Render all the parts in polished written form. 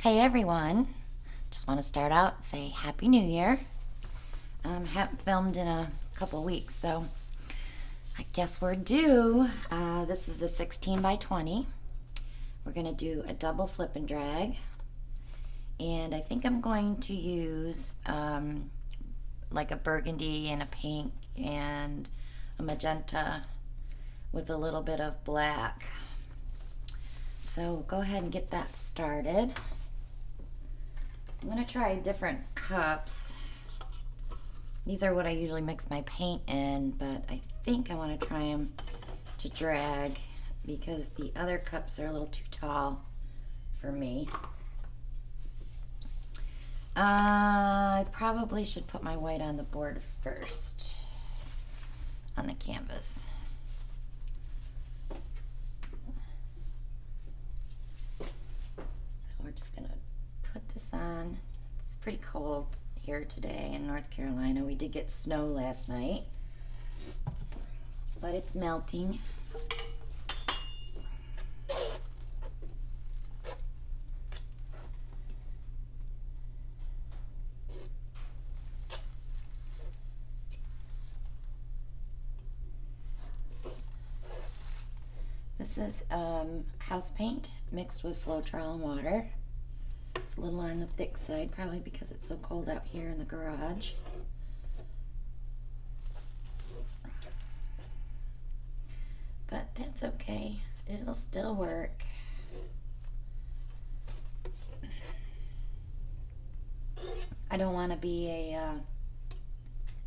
Hey everyone, just want to start out and say Happy New Year. Haven't filmed in a couple weeks, so I guess we're due. This is a 16 by 20. We're going to do a double flip and drag, and I think I'm going to use like a burgundy and a pink and a magenta with a little bit of black. So go ahead and get that started. I'm going to try different cups. These are what I usually mix my paint in, but I think I want to try them to drag because the other cups are a little too tall for me. I probably should put my white on the board first, on the canvas. So we're just going to put this on. It's pretty cold here today in North Carolina. We did get snow last night, but it's melting. This is house paint mixed with Floetrol and water. It's a little on the thick side, probably because it's so cold out here in the garage. But that's okay. It'll still work. I don't want to be a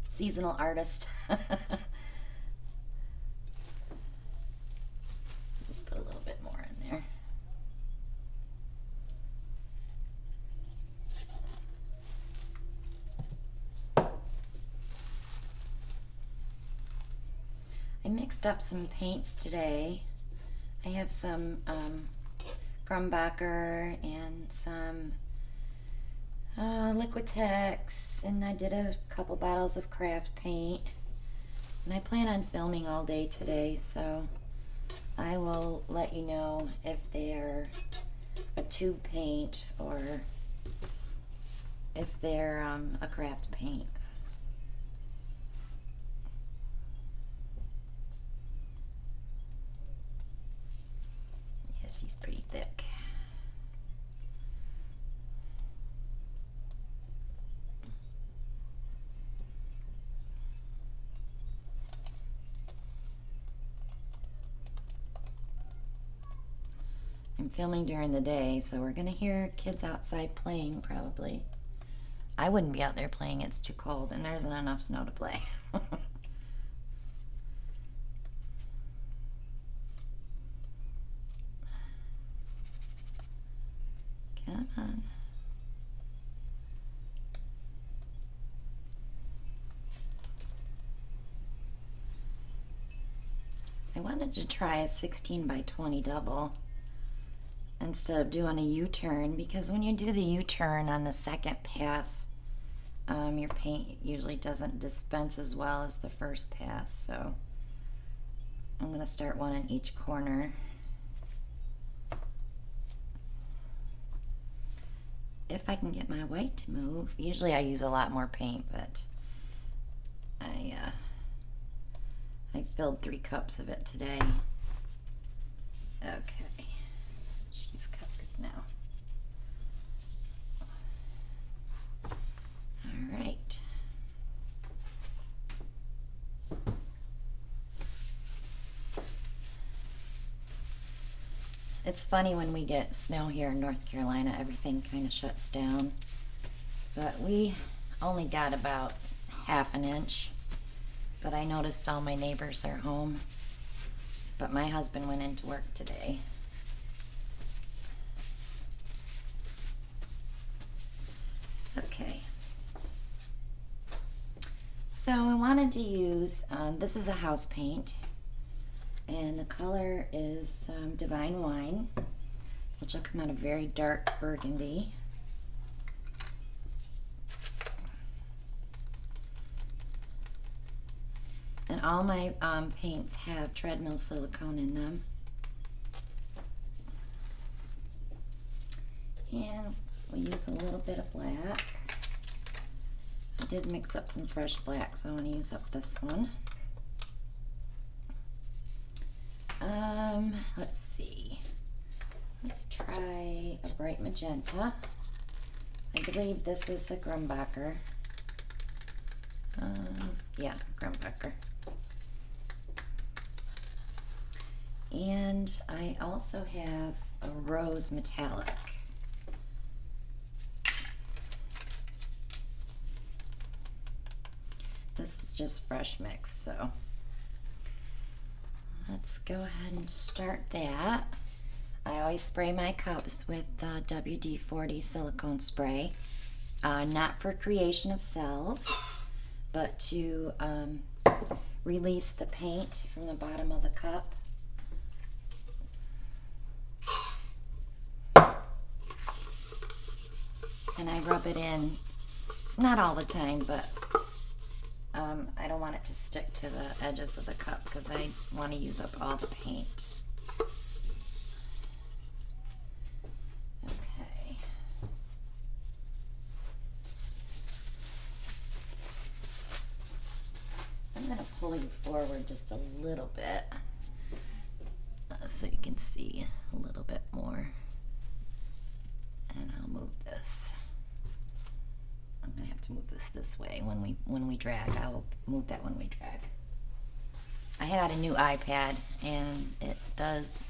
seasonal artist. Just put a little bit more in there. I mixed up some paints today. I have some Grumbacher and some Liquitex, and I did a couple bottles of craft paint. And I plan on filming all day today, so I will let you know if they're a tube paint or if they're a craft paint. Yeah, she's pretty thick. I'm filming during the day, so we're gonna hear kids outside playing probably. I wouldn't be out there playing, it's too cold, and there isn't enough snow to play. Come on. I wanted to try a 16 by 20 double instead of doing a U-turn, because when you do the U-turn on the second pass, your paint usually doesn't dispense as well as the first pass. So I'm going to start one in each corner. If I can get my white to move. Usually I use a lot more paint, but I filled 3 cups of it today. Okay, she's covered now. All right. It's funny when we get snow here in North Carolina, everything kind of shuts down. But we only got about ½ an inch. But I noticed all my neighbors are home. But my husband went into work today. Okay. So I wanted to use, this is a house paint. And the color is Divine Wine, which will come out a very dark burgundy. And all my paints have treadmill silicone in them. And We'll use a little bit of black. I did mix up some fresh black, so I want to use up this one. Let's see. Let's try a bright magenta. I believe this is a Grumbacher. Yeah, Grumbacher. And I also have a rose metallic. This is just fresh mix, so let's go ahead and start that. I always spray my cups with WD-40 silicone spray, not for creation of cells, but to release the paint from the bottom of the cup. And I rub it in, not all the time, but I don't want it to stick to the edges of the cup because I want to use up all the paint. Okay. I'm going to pull you forward just a little bit so you can see a little bit more. And I'll move this. I'm gonna have to move this way when we drag. I'll move that when we drag. I had a new iPad and it does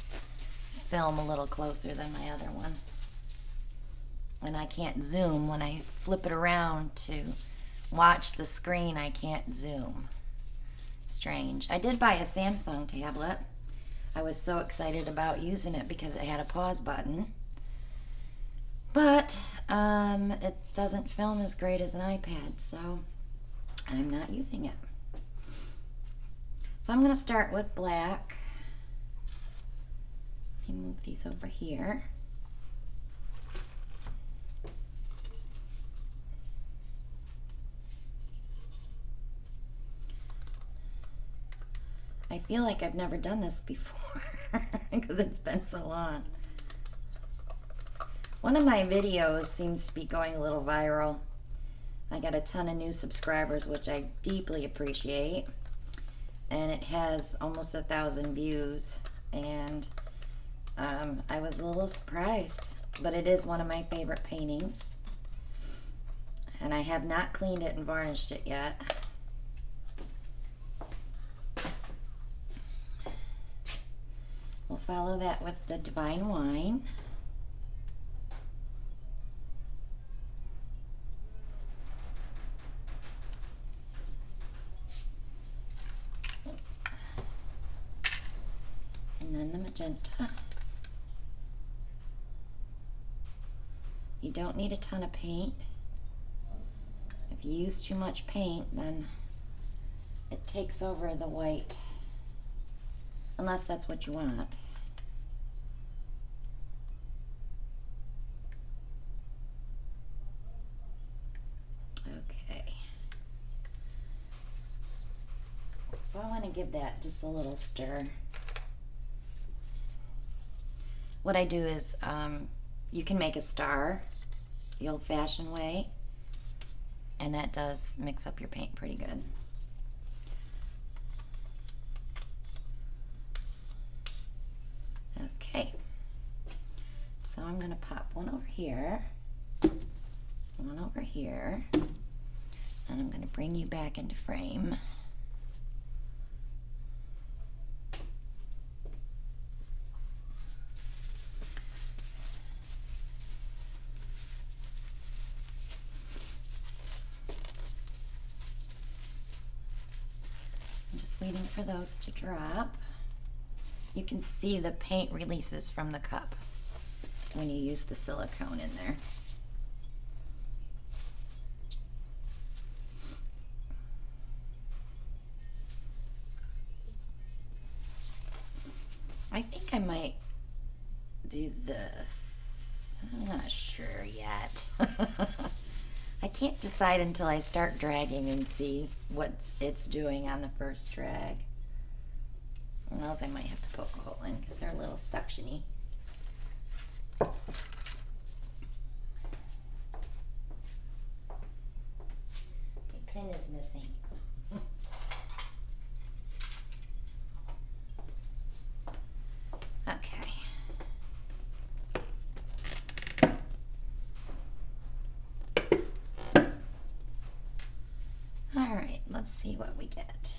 film a little closer than my other one. And I can't zoom. When I flip it around to watch the screen, I can't zoom. Strange. I did buy a Samsung tablet. I was so excited about using it because it had a pause button. But it doesn't film as great as an iPad, so I'm not using it. So I'm going to start with black. Let me move these over here. I feel like I've never done this before because it's been so long. One of my videos seems to be going a little viral. I got a ton of new subscribers, which I deeply appreciate. And it has almost 1,000 views. And I was a little surprised. But it is one of my favorite paintings. And I have not cleaned it and varnished it yet. We'll follow that with the Divine Wine. And then the magenta. You don't need a ton of paint. If you use too much paint, then it takes over the white, unless that's what you want. Okay. So I want to give that just a little stir. What I do is, you can make a star the old-fashioned way, and that does mix up your paint pretty good. Okay, so I'm going to pop one over here, one over here, and I'm going to bring you back into frame. Waiting for those to drop. You can see the paint releases from the cup when you use the silicone in there. I think I might do this. I'm not sure yet. I can't decide until I start dragging and see what it's doing on the first drag. And those I might have to poke a hole in because they're a little suction-y. let's see what we get.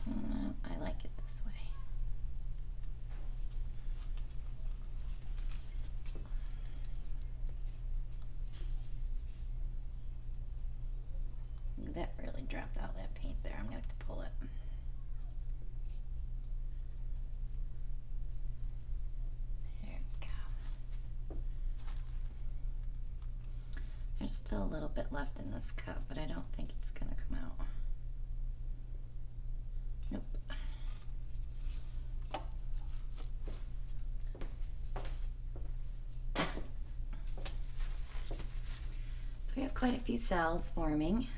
I like it this way. That really dropped out that paint there. I'm gonna have to pull it. There we go. There's still a little bit left in this cup, but I don't think it's gonna come out. Nope. So we have quite a few cells forming.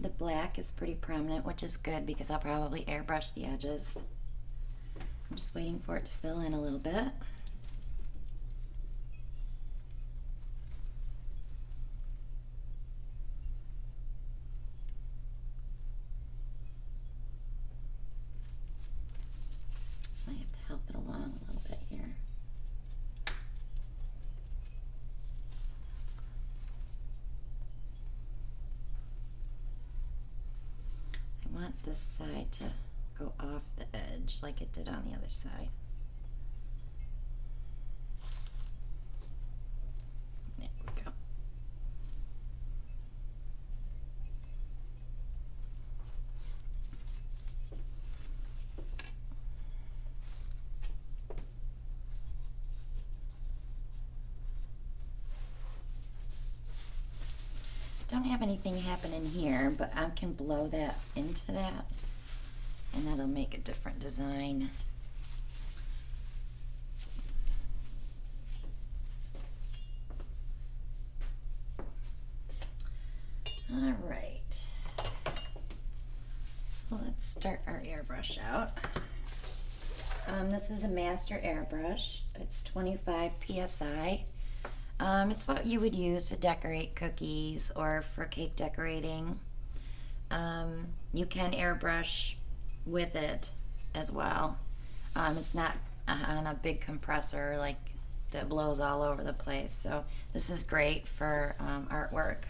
The black is pretty prominent, which is good because I'll probably airbrush the edges. I'm just waiting for it to fill in a little bit. I have to help it along a little bit here. I want this side to go off the edge like it did on the other side. There we go. Don't have anything happening here, but I can blow that into that and that'll make a different design. All right, so let's start our airbrush out. This is a master airbrush. It's 25 psi. It's what you would use to decorate cookies or for cake decorating. You can airbrush with it as well. It's not on a big compressor like that blows all over the place. So this is great for artwork.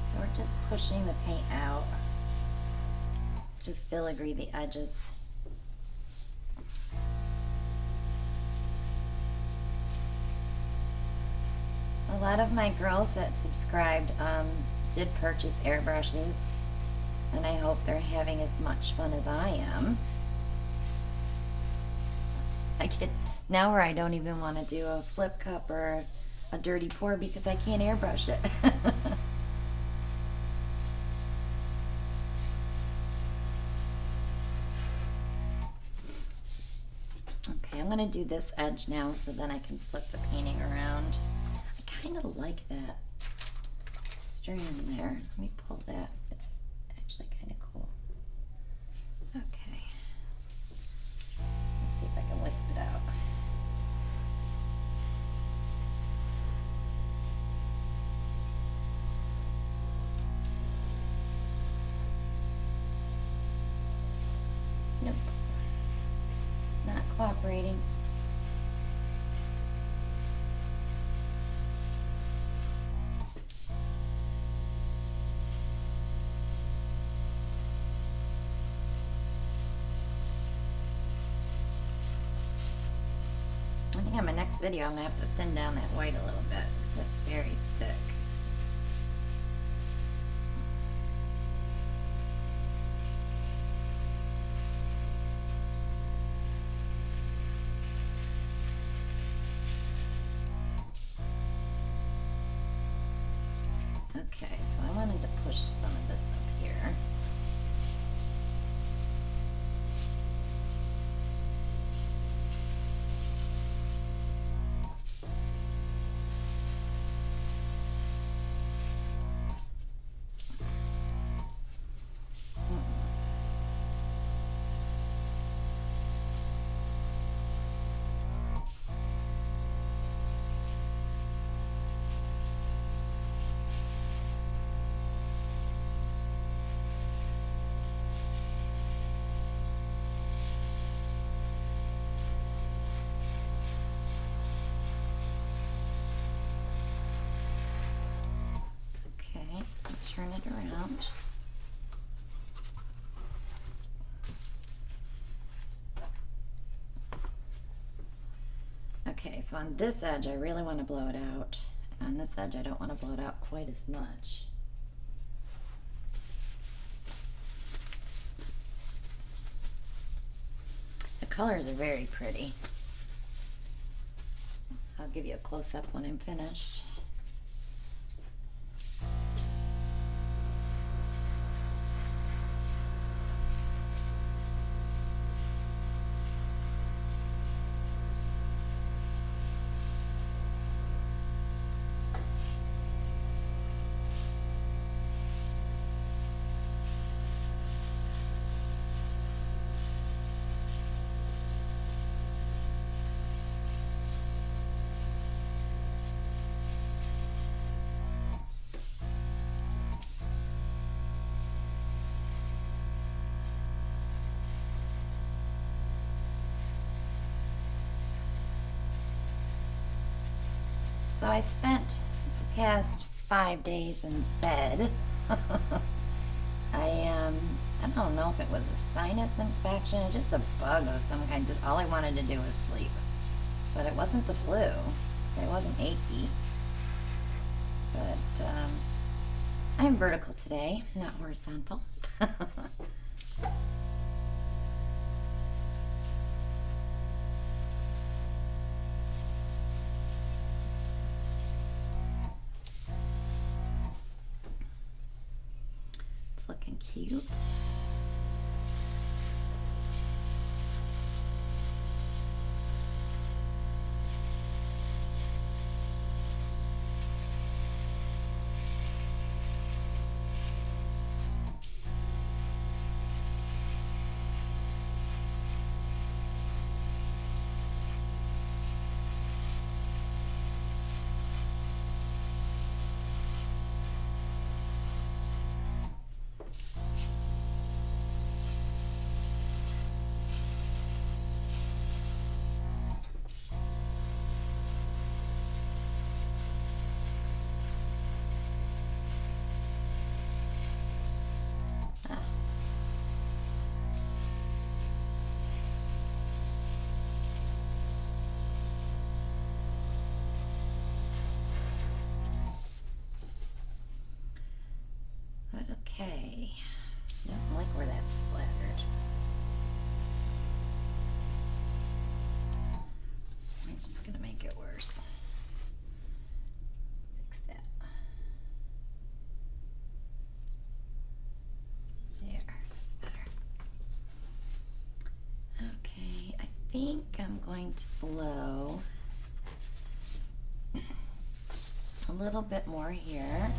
So we're just pushing the paint out to filigree the edges. A lot of my girls that subscribed did purchase airbrushes, and I hope they're having as much fun as I am. I get now where I don't even want to do a flip cup or a dirty pour because I can't airbrush it. Okay, I'm going to do this edge now so then I can flip the painting around. I kind of like that strand there. Let me pull that. It's actually kind of cool. Okay. Let's see if I can wisp it out. Nope. Not cooperating. I think on my next video I'm going to have to thin down that white a little bit because it's very thick. Okay, so I wanted to push some of this up here. turn it around. Okay, so on this edge I really want to blow it out. On this edge I don't want to blow it out quite as much. The colors are very pretty. I'll give you a close-up when I'm finished. So I spent the past 5 days in bed. I don't know if it was a sinus infection or just a bug of some kind. Just all I wanted to do was sleep. But it wasn't the flu. I wasn't achy. But I'm vertical today, not horizontal. It's looking cute. Okay, don't like where that's splattered. It's just gonna make it worse. Fix that. There, that's better. Okay, I think I'm going to blow a little bit more here.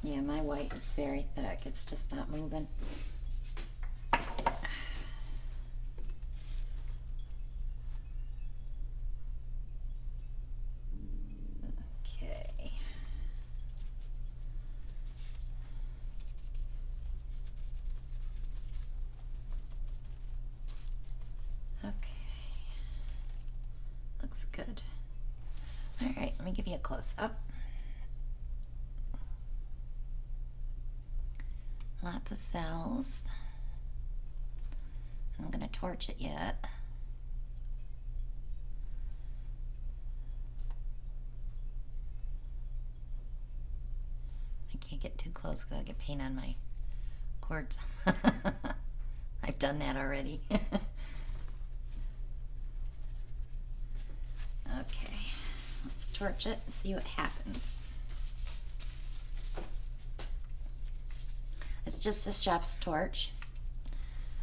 Yeah, my white is very thick. It's just not moving. Okay. Okay. Looks good. All right, let me give you a close-up. Lots of cells. I'm going to torch it yet. I can't get too close because I'll get paint on my cords. I've done that already. Okay, let's torch it and see what happens. It's just a chef's torch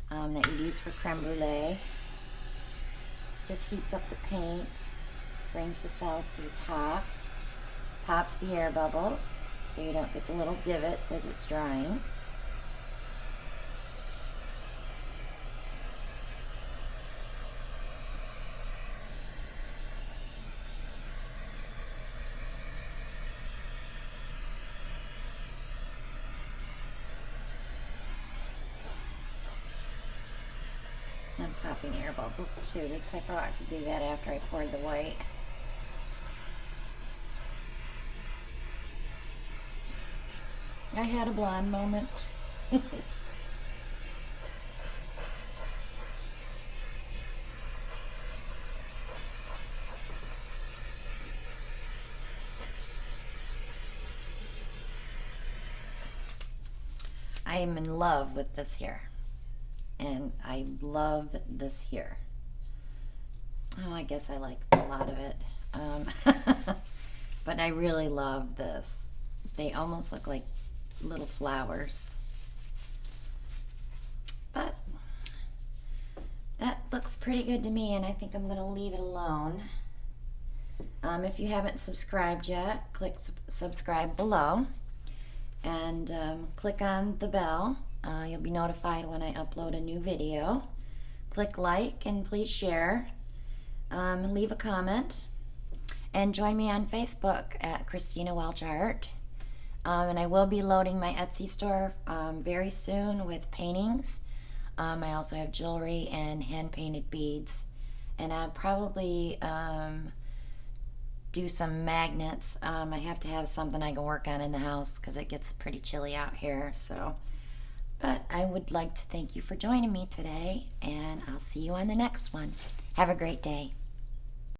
that you'd use for creme brulee. It just heats up the paint, brings the cells to the top, pops the air bubbles so you don't get the little divots as it's drying. popping air bubbles too, because I forgot to do that after I poured the white. I had a blonde moment. I am in love with this here, and I love this here. Oh, I guess I like a lot of it, but I really love this. They almost look like little flowers, but that looks pretty good to me, and I think I'm going to leave it alone. If you haven't subscribed yet, click subscribe below, and click on the bell. You'll be notified when I upload a new video. Click like and please share. Leave a comment, and join me on Facebook at Christina Welch Art. And I will be loading my Etsy store very soon with paintings. I also have jewelry and hand-painted beads, and I'll probably do some magnets. I have to have something I can work on in the house because it gets pretty chilly out here. But I would like to thank you for joining me today, and I'll see you on the next one. Have a great day.